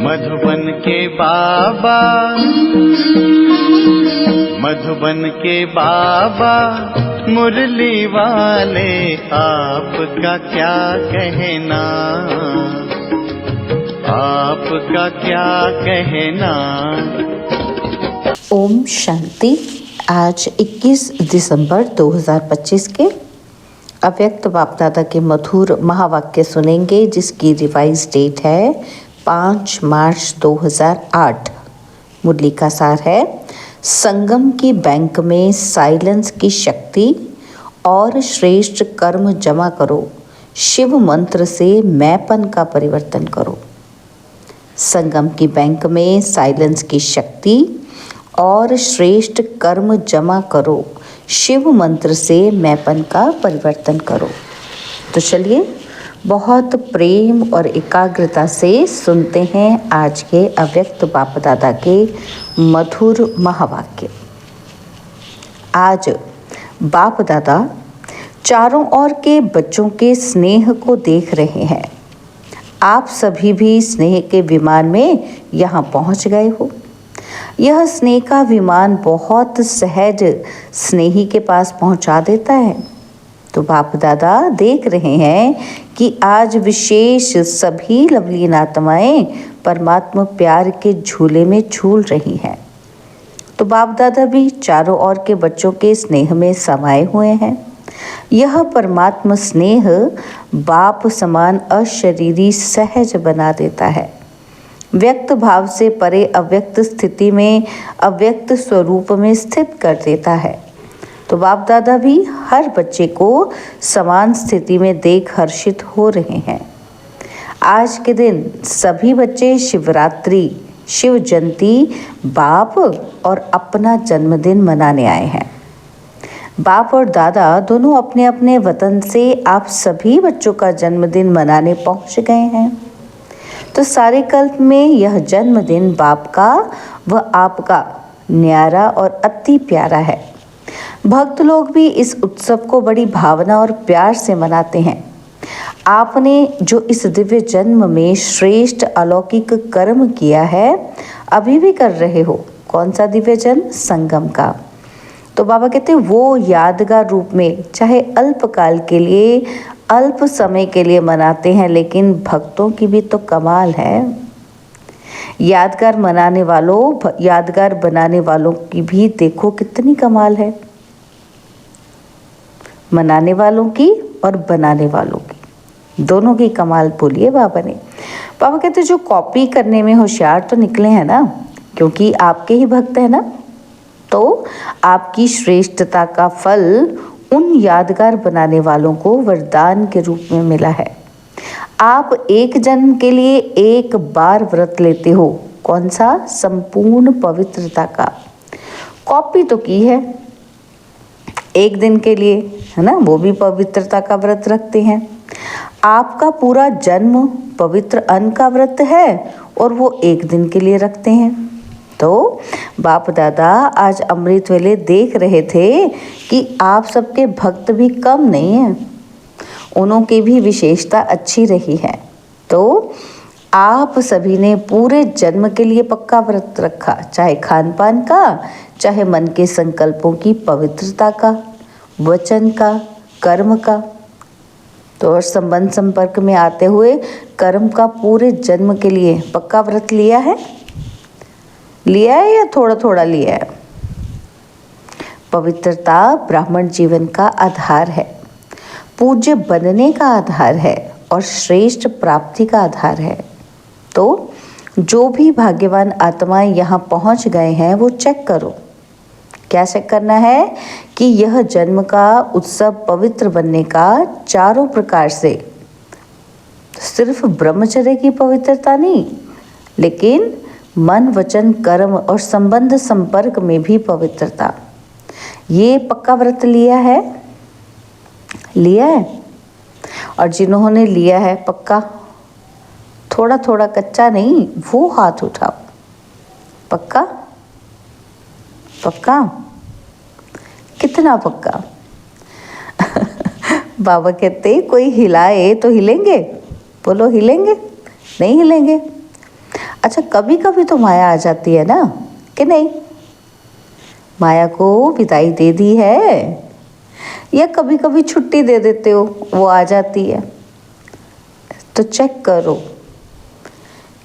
मधुबन के बाबा, मधुबन के बाबा मुरली वाले, आपका क्या कहना, आपका क्या कहना। ओम शांति। आज 21 दिसंबर 2025 के अव्यक्त बाप दादा के मधुर महावाक्य सुनेंगे, जिसकी रिवाइज डेट है 5 मार्च 2008। मुरली का सार है, संगम की बैंक में साइलेंस की शक्ति और श्रेष्ठ कर्म जमा करो, शिव मंत्र से मैंपन का परिवर्तन करो। संगम की बैंक में साइलेंस की शक्ति और श्रेष्ठ कर्म जमा करो, शिव मंत्र से मैंपन का परिवर्तन करो। तो चलिए बहुत प्रेम और एकाग्रता से सुनते हैं आज के अव्यक्त बाप दादा के मधुर महावाक्य। आज बाप दादा चारों ओर के बच्चों के स्नेह को देख रहे हैं। आप सभी भी स्नेह के विमान में यहाँ पहुँच गए हो। यह स्नेह का विमान बहुत सहज स्नेही के पास पहुँचा देता है। तो बाप दादा देख रहे हैं कि आज विशेष सभी लवलीन आत्माएं परमात्मा प्यार के झूले में झूल रही हैं। तो बाप दादा भी चारों ओर के बच्चों के स्नेह में समाये हुए हैं। यह परमात्मा स्नेह बाप समान अशरीरी सहज बना देता है। व्यक्त भाव से परे अव्यक्त स्थिति में अव्यक्त स्वरूप में स्थित कर देता है। तो बाप दादा भी हर बच्चे को समान स्थिति में देख हर्षित हो रहे हैं। आज के दिन सभी बच्चे शिवरात्रि, शिव जयंती, बाप और अपना जन्मदिन मनाने आए हैं। बाप और दादा दोनों अपने अपने वतन से आप सभी बच्चों का जन्मदिन मनाने पहुंच गए हैं। तो सारे कल्प में यह जन्मदिन बाप का व आपका न्यारा और अति प्यारा है। भक्त लोग भी इस उत्सव को बड़ी भावना और प्यार से मनाते हैं। आपने जो इस दिव्य जन्म में श्रेष्ठ अलौकिक कर्म किया है, अभी भी कर रहे हो। कौन सा दिव्य जन्म? संगम का। तो बाबा कहते हैं वो यादगार रूप में चाहे अल्पकाल के लिए, अल्प समय के लिए मनाते हैं, लेकिन भक्तों की भी तो कमाल है। यादगार बनाने वालों की भी देखो कितनी कमाल है। मनाने वालों की और बनाने वालों की, दोनों की कमाल बोलिए बाबा ने। बाबा कहते जो कॉपी करने में होशियार तो निकले हैं ना, क्योंकि आपके ही भक्त हैं ना। तो आपकी श्रेष्ठता का फल उन यादगार बनाने वालों को वरदान के रूप में मिला है। आप एक जन्म के लिए एक बार व्रत लेते हो। कौन सा? संपूर्ण पवित्रता का। कॉपी तो की है एक दिन के लिए, है ना, वो भी पवित्रता का व्रत रखते हैं। आपका पूरा जन्म पवित्र अन्न का व्रत है और वो एक दिन के लिए रखते हैं। तो बाप दादा आज अमृत वेले देख रहे थे कि आप सबके भक्त भी कम नहीं हैं, उनों की भी विशेषता अच्छी रही है। तो आप सभी ने पूरे जन्म के लिए पक्का व्रत रखा, चाहे खान पान का, चाहे मन के संकल्पों की पवित्रता का, वचन का, कर्म का। तो और संबंध संपर्क में आते हुए कर्म का पूरे जन्म के लिए पक्का व्रत लिया है या थोड़ा थोड़ा लिया है? पवित्रता ब्राह्मण जीवन का आधार है, पूज्य बनने का आधार है और श्रेष्ठ प्राप्ति का आधार है। तो जो भी भाग्यवान आत्माएं यहाँ पहुँच गए हैं वो चेक करो। क्या चेक करना है? कि यह जन्म का उत्सव पवित्र बनने का चारों प्रकार से, सिर्फ ब्रह्मचर्य की पवित्रता नहीं, लेकिन मन, वचन, कर्म और संबंध संपर्क में भी पवित्रता। ये पक्का व्रत लिया है? और जिन्होंने लिया है पक्का, थोड़ा थोड़ा कच्चा नहीं, वो हाथ उठाओ। पक्का? कितना पक्का? बाबा कहते कोई हिलाए तो हिलेंगे? बोलो हिलेंगे? नहीं हिलेंगे। अच्छा, कभी कभी तो माया आ जाती है ना, कि नहीं? माया को विदाई दे दी है, या कभी कभी छुट्टी दे देते हो, वो आ जाती है। तो चेक करो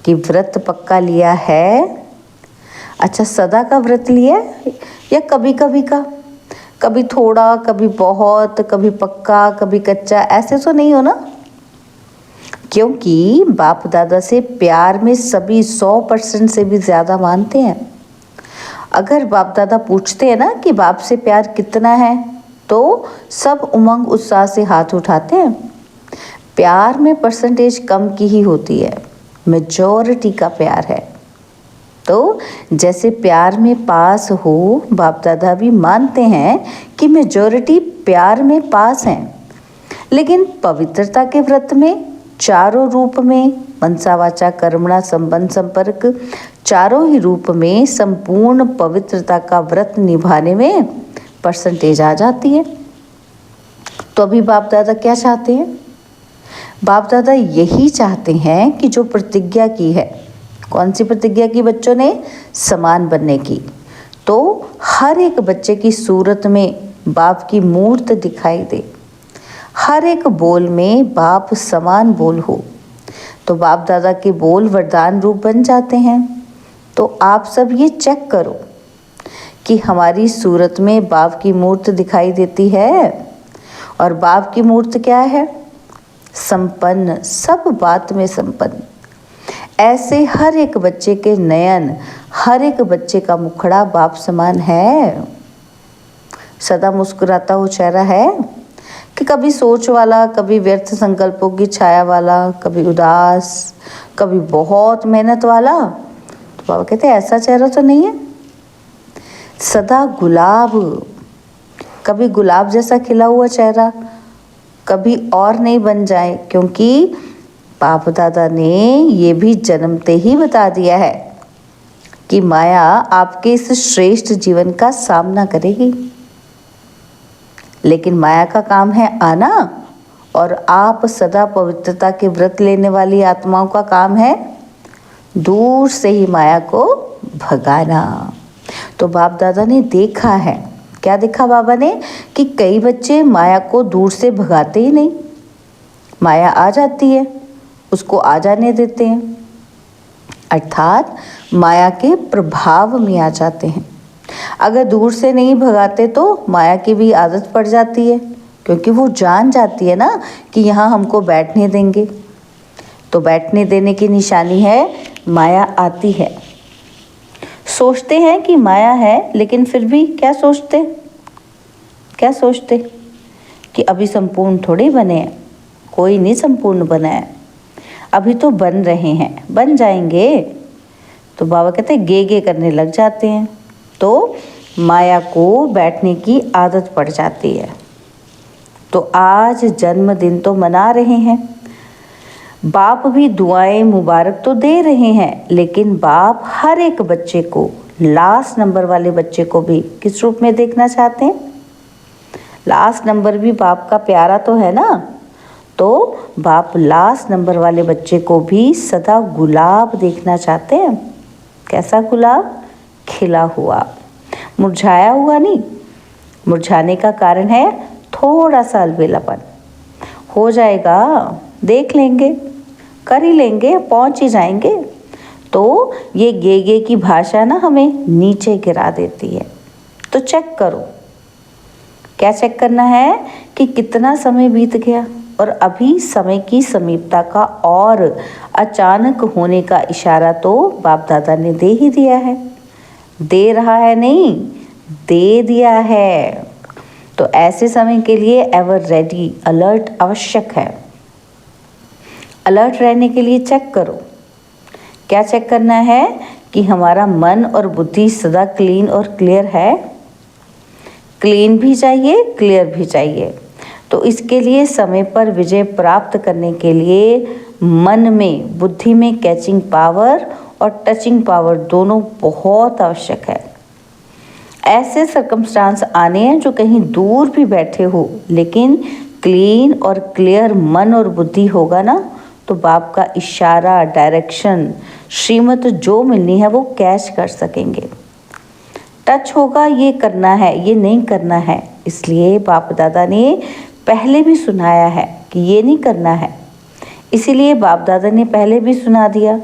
कि व्रत पक्का लिया है। अच्छा, सदा का व्रत लिया है या कभी कभी का? कभी थोड़ा, कभी बहुत, कभी पक्का, कभी कच्चा, ऐसे तो नहीं हो ना? क्योंकि बाप दादा से प्यार में सभी 100% से भी ज़्यादा मानते हैं। अगर बाप दादा पूछते हैं ना कि बाप से प्यार कितना है, तो सब उमंग उत्साह से हाथ उठाते हैं। प्यार में परसेंटेज कम की ही होती है, मेजॉरिटी का प्यार है। तो जैसे प्यार में पास हो, बाप दादा भी मानते हैं कि मेजॉरिटी प्यार में पास हैं। लेकिन पवित्रता के व्रत में चारों रूप में, मनसा वाचा कर्मणा संबंध संपर्क, चारों ही रूप में संपूर्ण पवित्रता का व्रत निभाने में परसेंटेज आ जाती है। तो अभी बाप दादा क्या चाहते हैं? बाप दादा यही चाहते हैं कि जो प्रतिज्ञा की है, कौन सी प्रतिज्ञा की बच्चों ने? समान बनने की। तो हर एक बच्चे की सूरत में बाप की मूर्त दिखाई दे, हर एक बोल में बाप समान बोल हो, तो बाप दादा के बोल वरदान रूप बन जाते हैं। तो आप सब ये चेक करो कि हमारी सूरत में बाप की मूर्त दिखाई देती है। और बाप की मूर्त क्या है? संपन्न, सब बात में संपन्न। ऐसे हर एक बच्चे के नयन, हर एक बच्चे का मुखड़ा बाप समान है। सदा मुस्कुराता हुआ चेहरा है कि कभी सोच वाला, कभी व्यर्थ संकल्पों की छाया वाला, कभी उदास, कभी बहुत मेहनत वाला? तो बाबा कहते हैं ऐसा चेहरा तो नहीं है। सदा गुलाब, कभी गुलाब जैसा खिला हुआ चेहरा, कभी और नहीं बन जाए, क्योंकि बाप दादा ने ये भी जन्मते ही बता दिया है कि माया आपके इस श्रेष्ठ जीवन का सामना करेगी। लेकिन माया का काम है आना, और आप सदा पवित्रता के व्रत लेने वाली आत्माओं का काम है दूर से ही माया को भगाना। तो बाप दादा ने देखा है, क्या देखा बाबा ने? कि कई बच्चे माया को दूर से भगाते ही नहीं। माया आ जाती है, उसको आ जाने देते हैं, अर्थात माया के प्रभाव में आ जाते हैं। अगर दूर से नहीं भगाते तो माया की भी आदत पड़ जाती है, क्योंकि वो जान जाती है ना कि यहाँ हमको बैठने देंगे। तो बैठने देने की निशानी है माया आती है। सोचते हैं कि माया है, लेकिन फिर भी क्या सोचते कि अभी संपूर्ण थोड़ी बने हैं, कोई नहीं संपूर्ण बना है, अभी तो बन रहे हैं, बन जाएंगे। तो बाबा कहते हैं गे करने लग जाते हैं। तो माया को बैठने की आदत पड़ जाती है। तो आज जन्मदिन तो मना रहे हैं, बाप भी दुआएं मुबारक तो दे रहे हैं, लेकिन बाप हर एक बच्चे को, लास्ट नंबर वाले बच्चे को भी किस रूप में देखना चाहते हैं? लास्ट नंबर भी बाप का प्यारा तो है ना। तो बाप लास्ट नंबर वाले बच्चे को भी सदा गुलाब देखना चाहते हैं। कैसा गुलाब? खिला हुआ, मुरझाया हुआ नहीं। मुरझाने का कारण है थोड़ा सा अलबेलापन। हो जाएगा, देख लेंगे, कर ही लेंगे, पहुंच ही जाएंगे। तो ये गे की भाषा ना हमें नीचे गिरा देती है। तो चेक करो, क्या चेक करना है? कि कितना समय बीत गया, और अभी समय की समीपता का और अचानक होने का इशारा तो बाप दादा ने दे ही दिया है। दे रहा है नहीं, दे दिया है। तो ऐसे समय के लिए एवर रेडी, अलर्ट आवश्यक है। अलर्ट रहने के लिए चेक करो, क्या चेक करना है? कि हमारा मन और बुद्धि सदा क्लीन और क्लियर है। क्लीन भी चाहिए, क्लियर भी चाहिए। तो इसके लिए समय पर विजय प्राप्त करने के लिए मन में, बुद्धि में कैचिंग पावर और टचिंग पावर दोनों बहुत आवश्यक है। ऐसे सर्कमस्टांस आने हैं जो कहीं दूर भी बैठे हो, लेकिन क्लीन और क्लियर मन और बुद्धि होगा ना, तो बाप का इशारा, डायरेक्शन, श्रीमत जो मिलनी है वो कैच कर सकेंगे। टच होगा, ये करना है, ये नहीं करना है। इसलिए बाप दादा ने पहले भी सुनाया है कि ये नहीं करना है, इसीलिए बाप दादा ने पहले भी सुना दिया।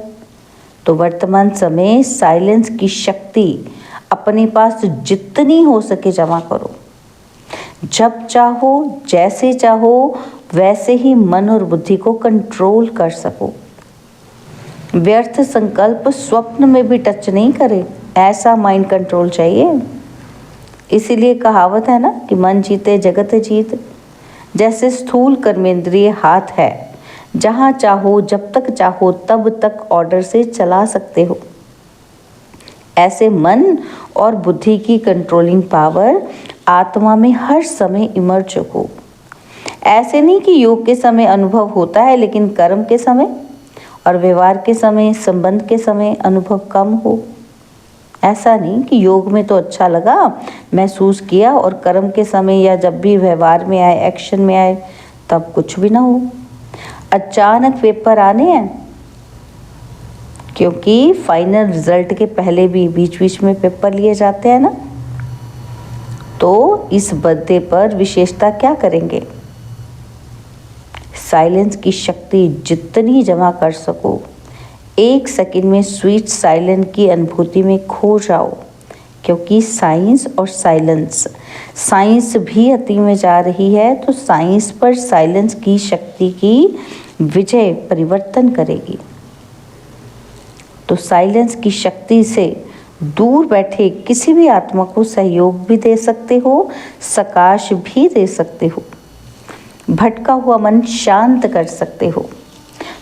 तो वर्तमान समय साइलेंस की शक्ति अपने पास जितनी हो सके जमा करो। जब चाहो, जैसे चाहो, वैसे ही मन और बुद्धि को कंट्रोल कर सको। व्यर्थ संकल्प स्वप्न में भी टच नहीं करे, ऐसा माइंड कंट्रोल चाहिए। इसीलिए कहावत है ना कि मन जीते जगत जीत। जैसे स्थूल कर्मेंद्रिय हाथ है, जहाँ चाहो, जब तक चाहो, तब तक ऑर्डर से चला सकते हो। ऐसे मन और बुद्धि की कंट्रोलिंग पावर आत्मा में हर समय इमर्ज हो। ऐसे नहीं कि योग के समय अनुभव होता है लेकिन कर्म के समय और व्यवहार के समय, संबंध के समय अनुभव कम हो। ऐसा नहीं कि योग में तो अच्छा लगा, महसूस किया, और कर्म के समय या जब भी व्यवहार में आए, एक्शन में आए, तब कुछ भी ना हो। अचानक पेपर आने हैं, क्योंकि फाइनल रिजल्ट के पहले भी बीच बीच में पेपर लिए जाते हैं ना। तो इस बर्थडे पर विशेषता क्या करेंगे? साइलेंस की शक्ति जितनी जमा कर सको, 1 सेकंड में स्वीट साइलेंस की अनुभूति में खो जाओ। क्योंकि साइंस और साइलेंस, साइंस भी अति में जा रही है, तो साइंस पर साइलेंस की शक्ति की विजय परिवर्तन करेगी। तो साइलेंस की शक्ति से दूर बैठे किसी भी आत्मा को सहयोग भी दे सकते हो, सकाश भी दे सकते हो, भटका हुआ मन शांत कर सकते हो।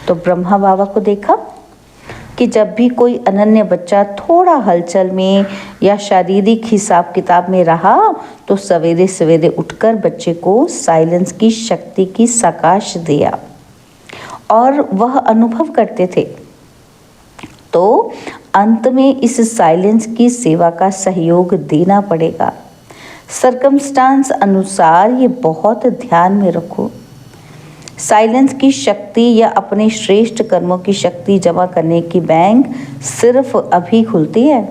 तो ब्रह्मा बाबा को देखा कि जब भी कोई अनन्य बच्चा थोड़ा हलचल में या शारीरिक हिसाब किताब में रहा, तो सवेरे सवेरे उठकर बच्चे को साइलेंस की शक्ति की सकाश दिया और वह अनुभव करते थे। तो अंत में इस साइलेंस की सेवा का सहयोग देना पड़ेगा। सर्कमस्टांस अनुसार ये बहुत ध्यान में रखो। साइलेंस की शक्ति या अपने श्रेष्ठ कर्मों की शक्ति जमा करने की बैंक सिर्फ अभी खुलती है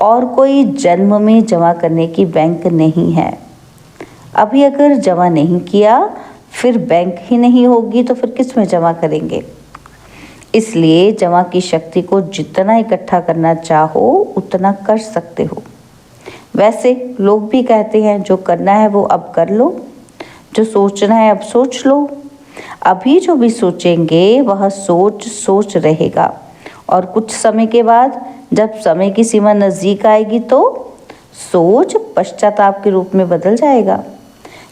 और कोई जन्म में जमा करने की बैंक नहीं है। अभी अगर जमा नहीं किया, फिर बैंक ही नहीं होगी, तो फिर किस में जमा करेंगे? इसलिए जमा की शक्ति को जितना इकट्ठा करना चाहो उतना कर सकते हो। वैसे लोग भी कहते हैं जो करना है वो अब कर लो, जो सोचना है अब सोच लो। अभी जो भी सोचेंगे वह सोच रहेगा, और कुछ समय के बाद जब समय की सीमा नज़दीक आएगी तो सोच पश्चाताप के रूप में बदल जाएगा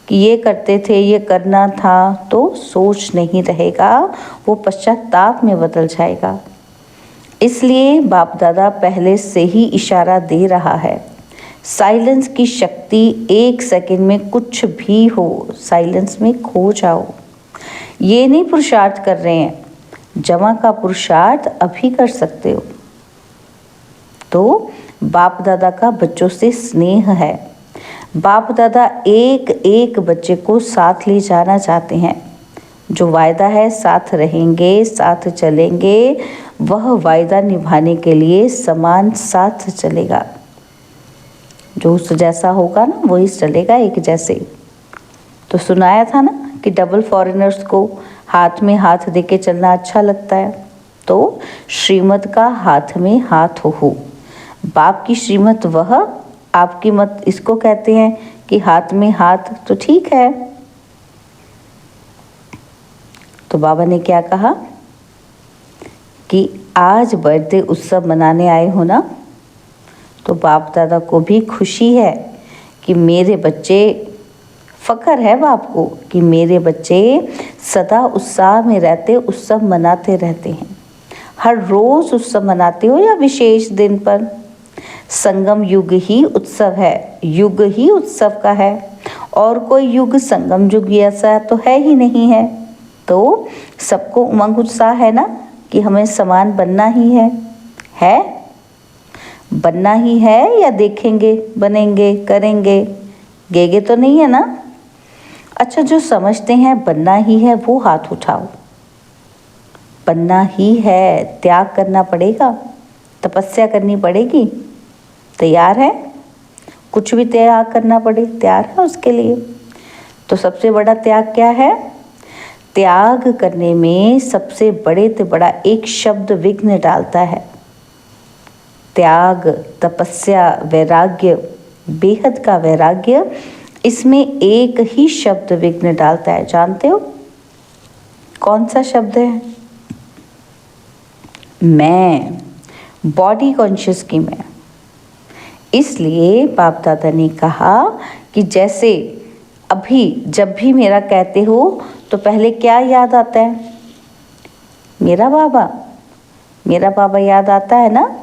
कि ये करते थे, ये करना था, तो सोच नहीं रहेगा, वो पश्चाताप में बदल जाएगा। इसलिए बाप दादा पहले से ही इशारा दे रहा है, साइलेंस की शक्ति 1 सेकंड में कुछ भी हो, साइलेंस में खो जाओ। ये नहीं पुरुषार्थ कर रहे हैं, जमा का पुरुषार्थ अभी कर सकते हो। तो बाप दादा का बच्चों से स्नेह है। बाप दादा एक एक बच्चे को साथ ले जाना चाहते हैं। जो वायदा है साथ रहेंगे, साथ चलेंगे, वह वायदा निभाने के लिए समान साथ चलेगा। जो उस जैसा होगा ना वही चलेगा, एक जैसे। तो सुनाया था ना कि डबल फॉरेनर्स को हाथ में हाथ देके चलना अच्छा लगता है। तो श्रीमत का हाथ में हाथ हो। बाप की श्रीमत वह, आपकी मत इसको कहते हैं कि हाथ में हाथ, तो ठीक है। तो बाबा ने क्या कहा कि आज बर्थडे उत्सव मनाने आए हो ना, तो बाप दादा को भी खुशी है कि मेरे बच्चे, फ़ख्र है बाप को कि मेरे बच्चे सदा उत्साह में रहते, उत्सव मनाते रहते हैं। हर रोज़ उत्सव मनाते हो या विशेष दिन पर। संगम युग ही उत्सव है, युग ही उत्सव का है, और कोई युग संगम युग ऐसा तो है ही नहीं है। तो सबको उमंग उत्साह है ना कि हमें समान बनना ही है बनना ही है, या देखेंगे, बनेंगे, करेंगे, गेगे तो नहीं है ना। अच्छा, जो समझते हैं बनना ही है वो हाथ उठाओ। बनना ही है, त्याग करना पड़ेगा, तपस्या करनी पड़ेगी। तैयार है? कुछ भी त्याग करना पड़े तैयार है उसके लिए। तो सबसे बड़ा त्याग क्या है? त्याग करने में सबसे बड़े से बड़ा एक शब्द विघ्न डालता है। त्याग, तपस्या, वैराग्य, बेहद का वैराग्य, इसमें एक ही शब्द विघ्न डालता है। जानते हो कौन सा शब्द है? मैं, बॉडी कॉन्शियस की मैं। इसलिए बाप दादा ने कहा कि जैसे अभी जब भी मेरा कहते हो तो पहले क्या याद आता है? मेरा बाबा, मेरा बाबा याद आता है ना।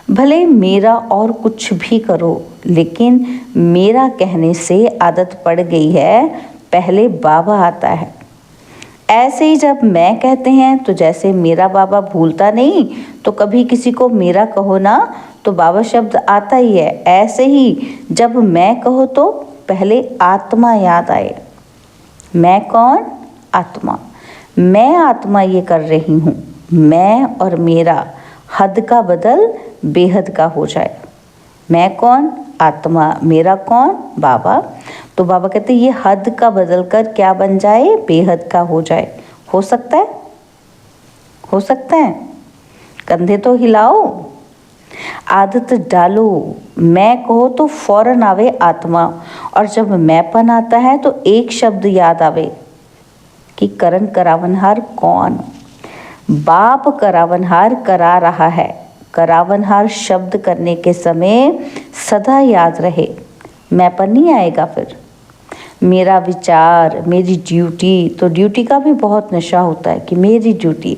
भले मेरा और कुछ भी करो, लेकिन मेरा कहने से आदत पड़ गई है, पहले बाबा आता है। ऐसे ही जब मैं कहते हैं तो जैसे मेरा बाबा भूलता नहीं, तो कभी किसी को मेरा कहो ना तो बाबा शब्द आता ही है। ऐसे ही जब मैं कहो तो पहले आत्मा याद आए। मैं कौन? आत्मा। मैं आत्मा ये कर रही हूँ। मैं और मेरा हद का बदल बेहद का हो जाए। मैं कौन? आत्मा। मेरा कौन? बाबा। तो बाबा कहते ये हद का बदल कर क्या बन जाए? बेहद का हो जाए। हो सकता है? हो सकता है? कंधे तो हिलाओ, आदत डालो। मैं कहो तो फौरन आवे आत्मा, और जब मैंपन आता है तो एक शब्द याद आवे कि करण करावनहार कौन? बाप करावनहार करा रहा है। करावनहार शब्द करने के समय सदा याद रहे, मैंपन नहीं आएगा। फिर मेरा विचार, मेरी ड्यूटी, तो ड्यूटी का भी बहुत नशा होता है कि मेरी ड्यूटी,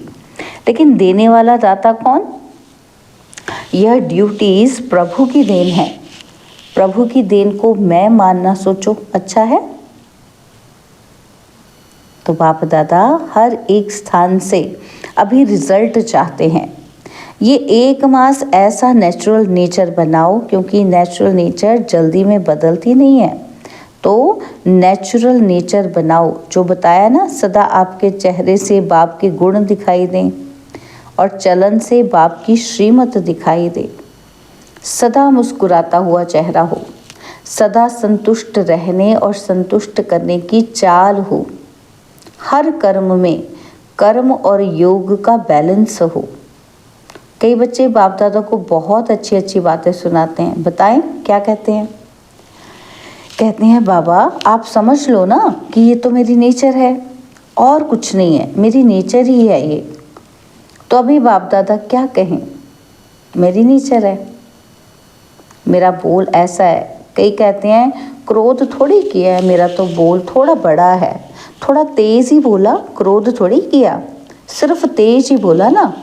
लेकिन देने वाला दाता कौन? यह ड्यूटीज प्रभु की देन है। प्रभु की देन को मैं मानना सोचो अच्छा है? तो बाप दादा हर एक स्थान से अभी रिजल्ट चाहते हैं। ये 1 मास ऐसा नेचुरल नेचर बनाओ, क्योंकि नेचुरल नेचर जल्दी में बदलती नहीं है। तो नेचुरल नेचर बनाओ, जो बताया ना, सदा आपके चेहरे से बाप के गुण दिखाई दें और चलन से बाप की श्रीमत दिखाई दे। सदा मुस्कुराता हुआ चेहरा हो, सदा संतुष्ट रहने और संतुष्ट करने की चाल हो। हर कर्म में कर्म और योग का बैलेंस हो। कई बच्चे बाप दादा को बहुत अच्छी अच्छी बातें सुनाते हैं। बताएं क्या कहते हैं? कहते हैं बाबा आप समझ लो ना कि ये तो मेरी नेचर है और कुछ नहीं है, मेरी नेचर ही है ये। तो अभी बाप दादा क्या कहें? मेरी नेचर है, मेरा बोल ऐसा है। कई कहते हैं क्रोध थोड़ी किया है, मेरा तो बोल थोड़ा बड़ा है, थोड़ा तेज ही बोला, क्रोध थोड़ी किया, सिर्फ तेज ही बोला ना।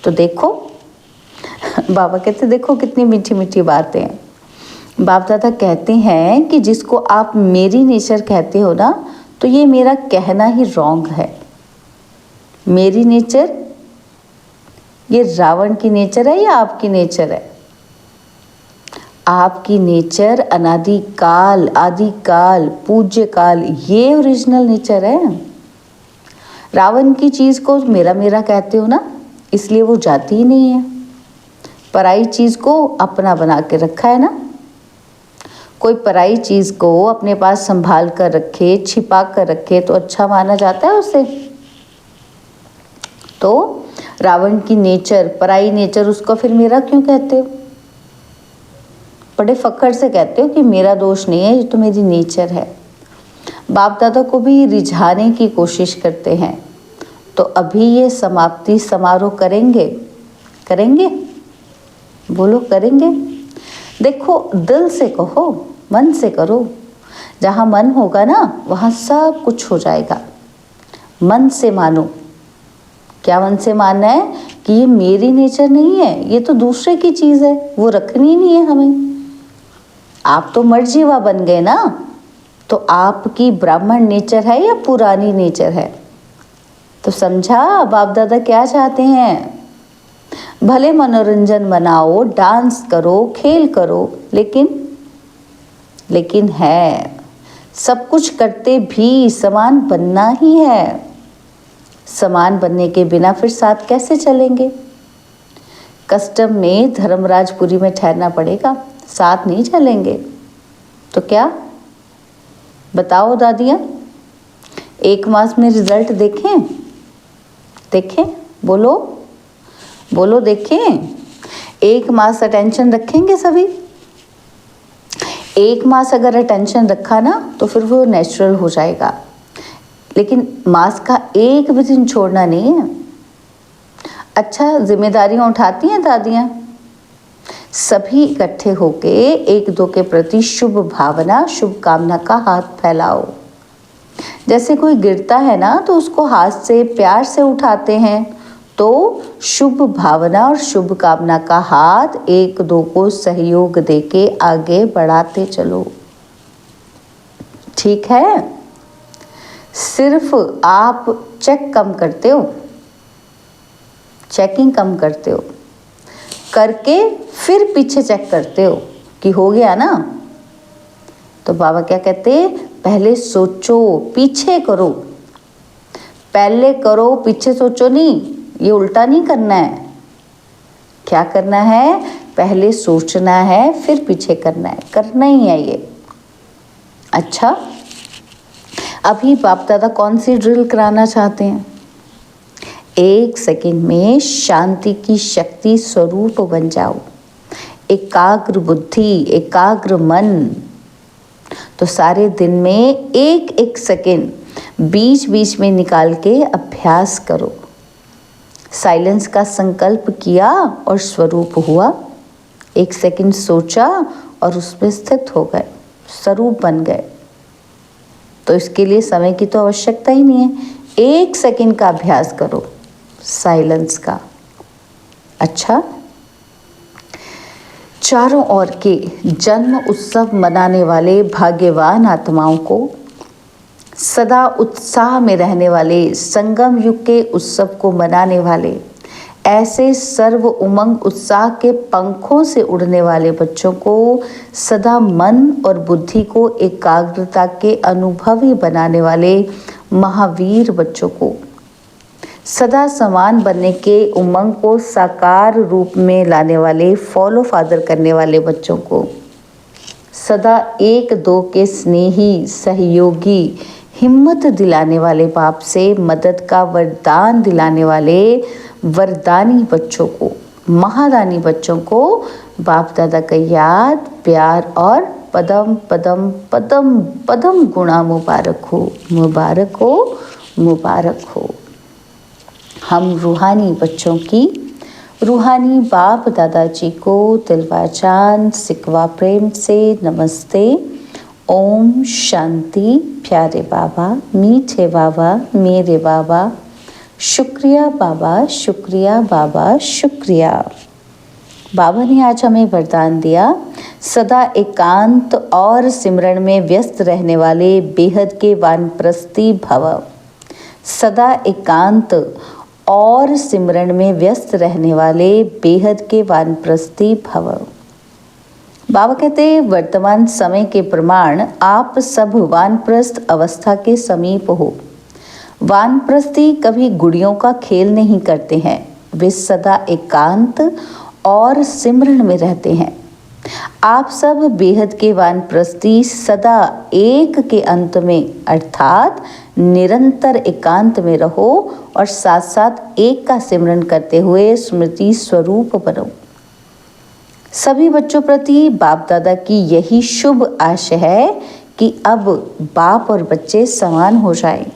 तो देखो बाबा कहते देखो कितनी मीठी मीठी बातें हैं। बाप दादा कहते हैं कि जिसको आप मेरी नेचर कहते हो ना, तो ये मेरा कहना ही रॉन्ग है। मेरी नेचर, ये रावण की नेचर है या आपकी नेचर है? आपकी नेचर अनादि काल, आदि काल, पूज्य काल, ये ओरिजिनल नेचर है। रावण की चीज़ को मेरा मेरा कहते हो ना, इसलिए वो जाती ही नहीं है। पराई चीज़ को अपना बना के रखा है ना। कोई पराई चीज़ को अपने पास संभाल कर रखे, छिपा कर रखे तो अच्छा माना जाता है उसे। तो रावण की नेचर, पराई नेचर, उसको फिर मेरा क्यों कहते हो? बड़े फखर से कहते हो कि मेरा दोष नहीं है, ये तो मेरी नेचर है। बाप दादा को भी रिझाने की कोशिश करते हैं। तो अभी ये समाप्ति समारोह करेंगे? करेंगे? बोलो करेंगे? देखो दिल से कहो, मन से करो। जहाँ मन होगा ना वहाँ सब कुछ हो जाएगा। मन से मानो। क्या मन से मानना है? कि ये मेरी नेचर नहीं है, ये तो दूसरे की चीज़ है, वो रखनी नहीं है हमें। आप तो मर्जीवा बन गए ना, तो आपकी ब्राह्मण नेचर है या पुरानी नेचर है? तो समझा बाप दादा क्या चाहते हैं? भले मनोरंजन बनाओ, डांस करो, खेल करो, लेकिन है सब कुछ करते भी समान बनना ही है। समान बनने के बिना फिर साथ कैसे चलेंगे? कस्टम में धर्मराजपुरी में ठहरना पड़ेगा, साथ नहीं चलेंगे तो क्या? बताओ दादियाँ, 1 मास में रिजल्ट देखें? देखें? बोलो बोलो, देखें? 1 मास अटेंशन रखेंगे सभी? 1 मास अगर अटेंशन रखा ना तो फिर वो नेचुरल हो जाएगा, लेकिन मास का एक भी दिन छोड़ना नहीं है। अच्छा, जिम्मेदारियां उठाती हैं दादियाँ? सभी इकट्ठे होके एक दो के प्रति शुभ भावना, शुभ कामना का हाथ फैलाओ। जैसे कोई गिरता है ना तो उसको हाथ से प्यार से उठाते हैं, तो शुभ भावना और शुभ कामना का हाथ एक दो को सहयोग देके आगे बढ़ाते चलो। ठीक है? सिर्फ आप चेक कम करते हो, चेकिंग कम करते हो, करके फिर पीछे चेक करते हो कि हो गया ना। तो बाबा क्या कहते? पहले सोचो, पीछे करो। पहले करो, पीछे सोचो नहीं, ये उल्टा नहीं करना है। क्या करना है? पहले सोचना है, फिर पीछे करना है, करना ही है ये। अच्छा, अभी बाप दादा कौन सी ड्रिल कराना चाहते हैं? 1 सेकंड में शांति की शक्ति स्वरूप बन जाओ, एकाग्र बुद्धि, एकाग्र मन। तो सारे दिन में 1-1 सेकंड बीच बीच में निकाल के अभ्यास करो। साइलेंस का संकल्प किया और स्वरूप हुआ। 1 सेकंड सोचा और उसमें स्थित हो गए, स्वरूप बन गए। तो इसके लिए समय की तो आवश्यकता ही नहीं है, 1 सेकंड का अभ्यास करो साइलेंस का। अच्छा, चारों ओर के जन्म उत्सव मनाने वाले भाग्यवान आत्माओं को, सदा उत्साह में रहने वाले, संगम युग के उत्सव को मनाने वाले, ऐसे सर्व उमंग उत्साह के पंखों से उड़ने वाले बच्चों को, सदा मन और बुद्धि को एकाग्रता के अनुभवी बनाने वाले महावीर बच्चों को, सदा समान बनने के उमंग को साकार रूप में लाने वाले, फॉलो फादर करने वाले बच्चों को, सदा 1-2 के स्नेही, सहयोगी, हिम्मत दिलाने वाले, बाप से मदद का वरदान दिलाने वाले वरदानी बच्चों को, महादानी बच्चों को बाप दादा का याद, प्यार और पदम पदम पदम पदम गुणा मुबारक हो, मुबारक हो, मुबारक हो। हम रूहानी बच्चों की, रूहानी बाप दादाजी को दिलवाजान सिकवा प्रेम से नमस्ते। ओम शांति। प्यारे बाबा, मीठे बाबा, मेरे बाबा, शुक्रिया बाबा, शुक्रिया बाबा, शुक्रिया। बाबा ने आज हमें वरदान दिया, सदा एकांत और सिमरन में व्यस्त रहने वाले बेहद के वानप्रस्थी भव। सदा एकांत और सिमरन में व्यस्त रहने वाले बेहद के वानप्रस्थी भव। बाबा कहते हैं, वर्तमान समय के प्रमाण आप सब वानप्रस्थ अवस्था के समीप हो। वानप्रस्थी कभी गुड़ियों का खेल नहीं करते हैं, वे सदा एकांत और सिमरन में रहते हैं। आप सब बेहद के वानप्रस्थी सदा एक के अंत में अर्थात निरंतर एकांत में रहो और साथ साथ एक का सिमरन करते हुए स्मृति स्वरूप बनो। सभी बच्चों प्रति बाप दादा की यही शुभ आशा है कि अब बाप और बच्चे समान हो जाएं,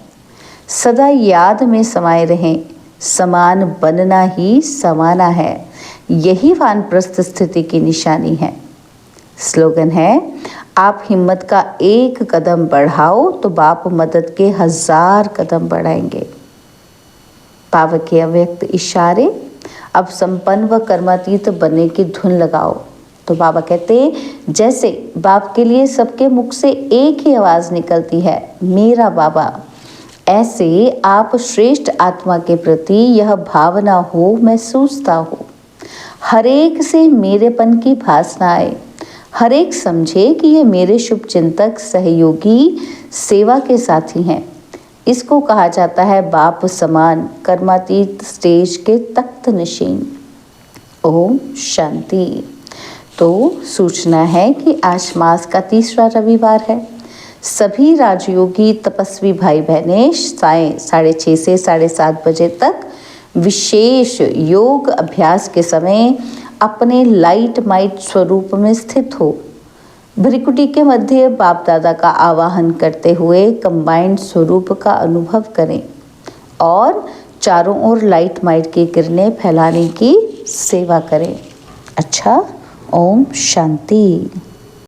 सदा याद में समाये रहें। समान बनना ही समाना है, यही वानप्रस्थ स्थिति की निशानी है। स्लोगन है, आप हिम्मत का 1 कदम बढ़ाओ तो बाप मदद के 1000 कदम बढ़ाएंगे। बाबा के अव्यक्त इशारे, अब संपन्न व कर्मातीत बनने की धुन लगाओ। तो बाबा कहते, जैसे बाप के लिए सबके मुख से एक ही आवाज़ निकलती है, मेरा बाबा, ऐसे आप श्रेष्ठ आत्मा के प्रति यह भावना हो, महसूसता हो। हर एक से मेरेपन की भासना आए, हर एक समझे कि ये मेरे शुभ चिंतक, सहयोगी, सेवा के साथी हैं। इसको कहा जाता है बाप समान कर्मातीत स्टेज के तख्त नशीन। ओम शांति। तो सूचना है कि आज मास का तीसरा रविवार है। सभी राजयोगी तपस्वी भाई बहनें साय 6:30 से 7:30 बजे तक विशेष योग अभ्यास के समय अपने लाइट माइट स्वरूप में स्थित हो भ्रिकुटी के मध्य बाप दादा का आवाहन करते हुए कंबाइंड स्वरूप का अनुभव करें और चारों ओर लाइट माइट की किरणें फैलाने की सेवा करें। अच्छा, ओम शांति।